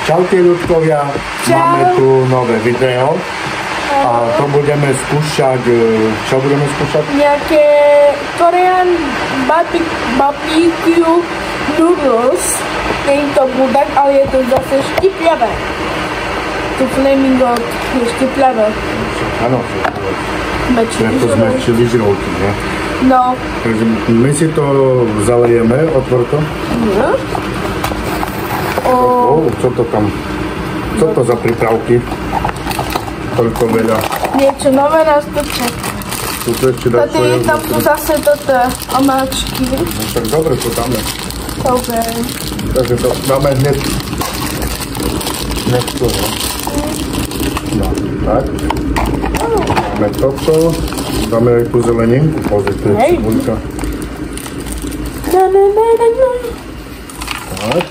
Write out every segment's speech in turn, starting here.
Čaute ľudkovia, máme tu nové video a to budeme skúšať, čo budeme skúšať? Nejaké Korean barbecue noodles, nie je to budak, ale je to zase štipliavé. To flamingo je štipliavé. Áno, preto sme čili žrovky, ne? No. Takže my si to zalejeme, otvor to. No. Čo to tam? Co to za prípravky? Toľko veľa. Niečo nové nás to čaká. Tam sú zase toto omáčky. No tak dobre, to dáme. Dobre. Takže to dáme hneď to, no. No, tak. Dáme toto. Dáme aj tú zeleninku. Pozri, to je cibulka. Tak.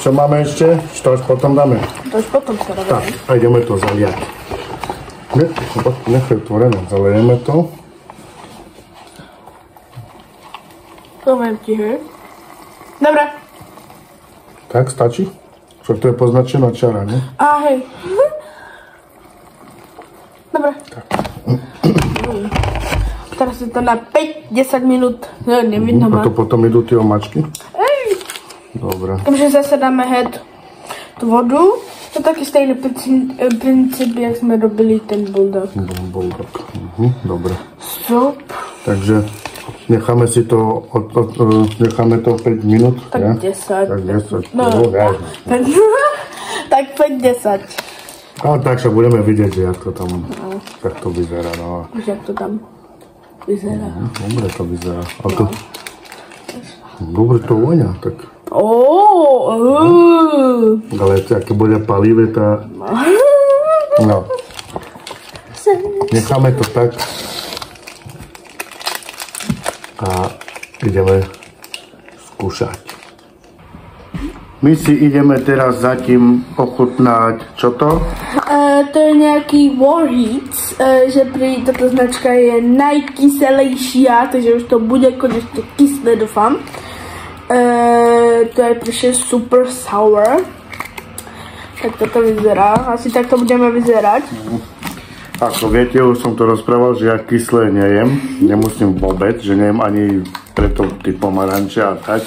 Čo máme ešte? Čo až potom dáme? To už potom sa dáme. Tak, a ideme to zaliať. Nechaj otvorené, zalejeme to. Poviem ti, hej. Dobre. Tak, stačí? Však to je poznačená čara, ne? A hej. Dobre. Tak. Teraz je to na 5-10 minút. Nevidno ma. A to potom idú tie omáčky? Dobre. Takže zase dáme head tú vodu. To je taký stejný princíp, jak sme robili ten bulldog. Bulldog. Dobre. Sup. Takže necháme si to, necháme to 5 minút, tak ja? 10. Tak 10. No, tak 5-10. Ale tak sa budeme vidieť, že jak to tam, tak to vyzerá, no. Už jak to tam vyzerá. Dobre to vyzerá. Dobre to vonia, tak. Ale aké bude palivé, tá... No. Necháme to tak. A ideme skúšať. My si ideme teraz zatím ochutnať, čo to? To je nejaký Warheads, že pri táto značka je najkyselejšia, takže už to bude konečne kyslé, dúfam. To je prišlo super sour. Tak toto vyzerá. Asi takto budeme vyzerať. Ako viete, už som to rozprával, že ja kyslé nejem. Nemusím vôbec, že nejem ani preto ty pomaranče a tak.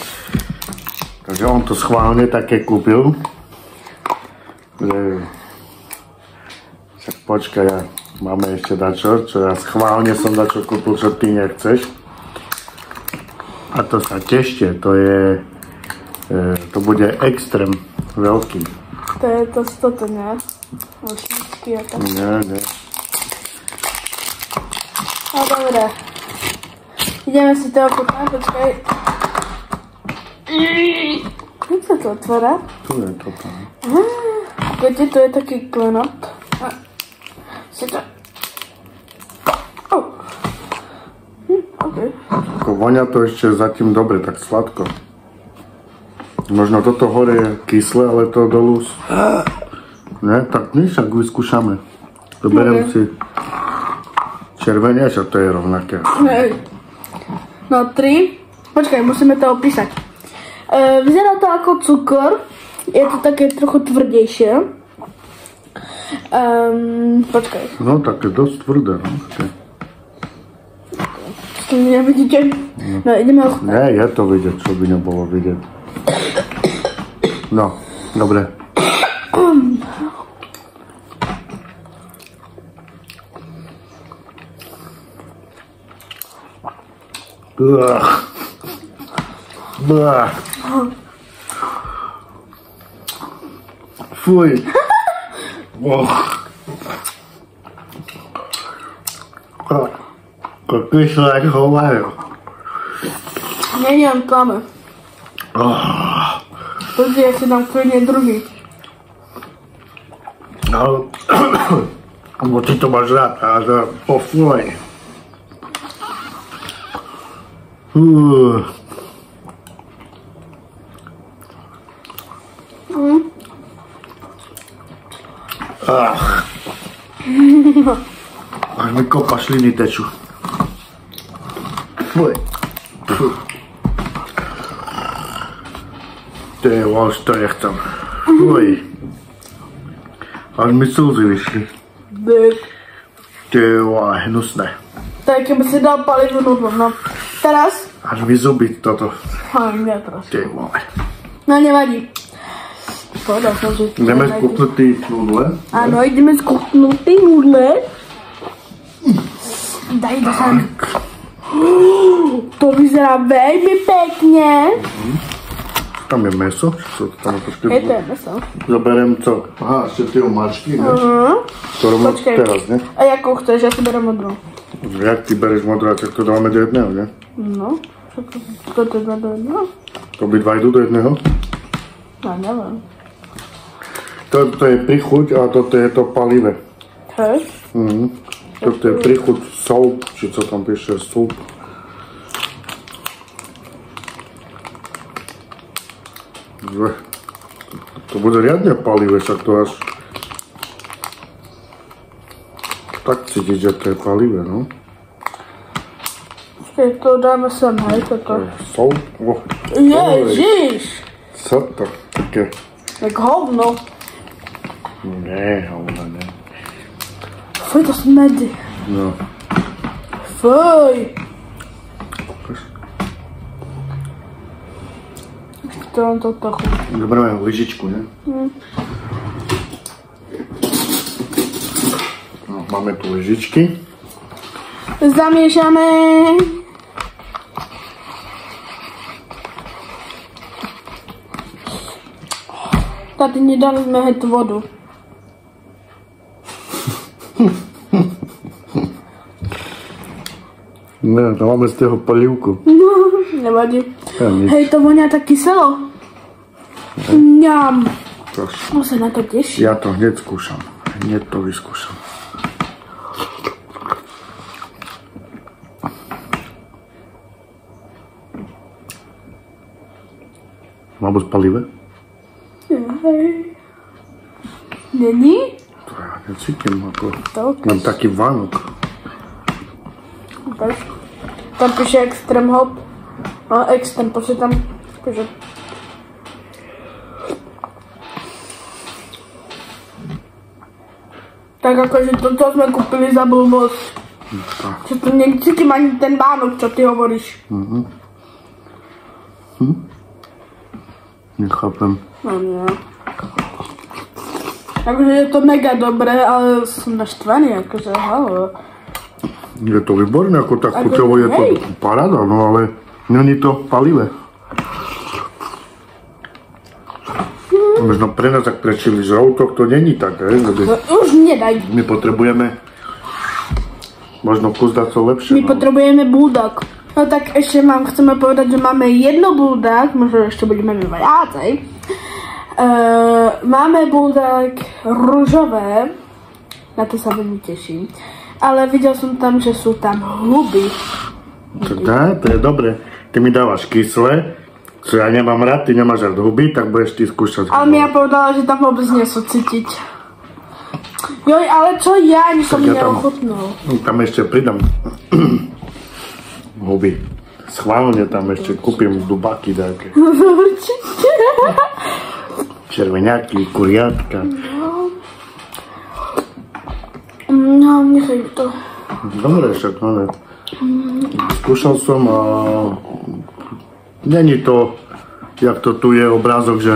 Takže on to schválne také kúpil. Však počkaj, máme ešte dačo, čo ja schválne som dačo kúpil, čo ty nechceš. A to sa tešte, to je, to bude extrém veľký. To je to toto, ne? Nie. No dobre. Ideme si to ochutnať, počkaj. Jak sa to otvára? Tu je toto. Viete, tu je taký klenot. Si to... Ako vonia to ešte zatím dobre, tak sladko. Možno toto hore je kyslé, ale to dolu... Ne, tak my však vyskúšame. Doberiem si červenie, že to je rovnaké. No 3. Počkaj, musíme to opísať. Vyzerá to ako cukor. Je to také trochu tvrdejšie. Počkaj. No, také dosť tvrdé, no. To nevidíte? No, ideme ochutnať. Nie, je to vidieť, čo by nebolo vidieť. No, dobre. Fuj. Kyslé jak hovajú. Nie, on klame. Pozri, ja si dám kľudne druhý. No, lebo ty to máš rád, ale fuj. Až mi kopa šliny tečú. Fuj. Už to nechcem. Fuj. Až mi slzy vyšli. Hnusné. Tak keby si dal palivu nudlo, no. Teraz? Až mi zuby toto. Nie, prosím. No nevadí. Povedal som, že... Ideme skúpnuť tí nudle? Áno, ideme skúpnuť tí nudle. Daj to sem. To vyzerá veľmi pekne. Tam je meso? Hej, to je meso. Zoberiem co? Aha, ešte tie omáčky, ne? To robím teraz, ne? A jakú chceš? Ja si berem modrú. Jak ty bereš modrú, tak to dáme do jedného, ne? No, toto je do jedného? To by dva idú do jedného? Ja neviem. Toto je prichuť a toto je to palivé. Hej? Toto je prichuť soup, či co tam píše, soup. To bude riadne palivé, však to až... Tak cítiť, že to je palivé, no. Počkej, to dáme sem, hej, toto. Soup? Ježiš! Co to? Také... Tak hovno. Ne, hovno, ne. Fuj, to smrdí. No. Fuj. To on toto chutí. Dobre, lyžičku, ne? No, máme tu lyžičky. Zamiešame. Tady nedali sme hned vodu. Ne, to máme z toho polívku. Nevadí. Ja, nič. Hej, to vonia tak kyselo. Mňam. Prosím. No sa na to teší. Ja to hneď skúšam. Hneď to vyskúšam. Mám spalivé? Hej. Není? To ja necítim, ako... To Mám taký vánok. ukáž. Tam píše extrém hop. No, extrém, pošli tam. Píše. Tak akože toto sme kúpili za blbosť. Čo to necítim ani ten Vánok, čo ty hovoríš. Nechápem. No nie. Akože je to mega dobré, ale som naštvaný, akože halo. Je to výborné, ako tak Ako chuťovo je to hej. paráda, no ale není to palivé. Možno pre nás, ak pre čili žroutok, to není tak, hej? No, už nedaj. My potrebujeme možno kus dať to lepšie. My potrebujeme bulldog. No tak ešte chceme povedať, že máme jedno bulldog, možno ešte budeme mať viacej. Máme bulldog ružové, na to sa veľmi teším. Ale videl som tam, že sú tam huby. To je dobre. Ty mi dávaš kyslé, čo ja nemám rád, ty nemáš rád huby, tak budeš ty skúšať. Ale mi ja povedala, že tam vôbec nie sú cítiť. Joj, ale čo ja, ani som Tak ja tam- neochutnul. Tam ešte pridám huby. Schválne tam ešte kúpim dubáky také. Určite. Červeňáky, kuriatka. No, nechaj to. Dobre, však ale skúšal som a není to, jak to tu je obrázok, že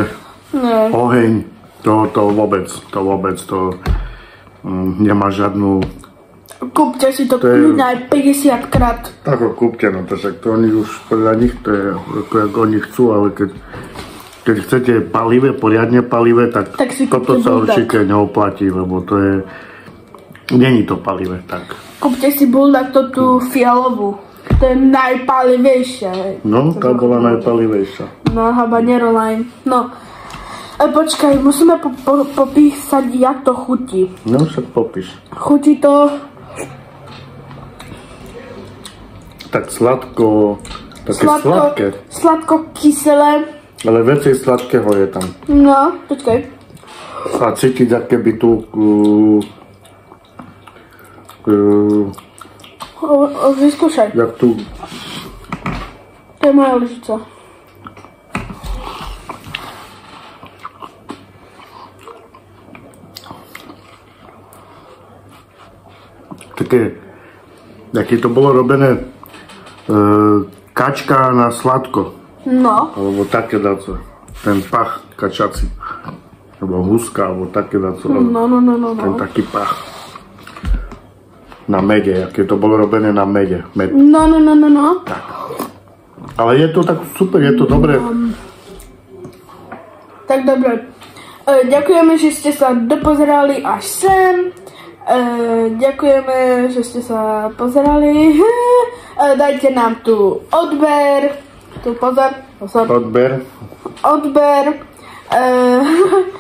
Nie. oheň, to vôbec, nemá žiadnu, Kúpte si to To je- kľudne aj 50 krát. ako kúpte, no to však to oni už podľa nich, to je ako oni chcú, ale keď chcete palivé, poriadne palivé, tak Tak si toto kúpte sa bulldog. určite neoplatí, lebo to je, není to palivé, tak. Kúpte si bulldog to tú fialovú. To je najpalivejšia. No, tá bola najpalivejšia. No, habanero lime. No. Počkaj, musíme popísať, jak to chutí. No, však popíš. Chutí to... Tak sladko, Také sladké. Sladko-kyselé. Ale viacej sladkého je tam. No, počkaj. A cítiť, aké by tu... Vyskúšaj. Jak tu... To je moja lyžica. Také... Aké to bolo robené... kačka na sladko. No. Alebo také daco. Ten pach kačací. Alebo huska, alebo také daco. No. Ten taký pach. Na mede, aké to bolo robené na mede. Med. No. Tak. Ale je to tak super, je to dobré. Tak dobre. Ďakujeme, že ste sa dopozerali až sem. Ďakujeme, že ste sa pozerali. Dajte nám tu odber. Tu pozor. Odber.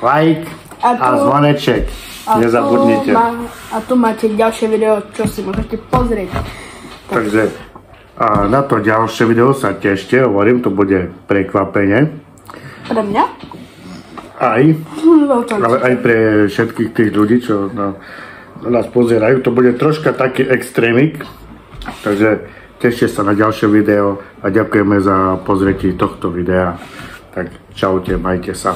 Like a zvoneček. Nezabudnite. A tu máte ďalšie video, čo si môžete pozrieť. Takže a na to ďalšie video sa tešte, hovorím, to bude prekvapenie. Pre mňa? Aj. Ale aj pre všetkých tých ľudí, čo nás pozerajú. To bude troška taký extrémik. Takže tešte sa na ďalšie video a ďakujeme za pozretie tohto videa. Tak čaute, majte sa.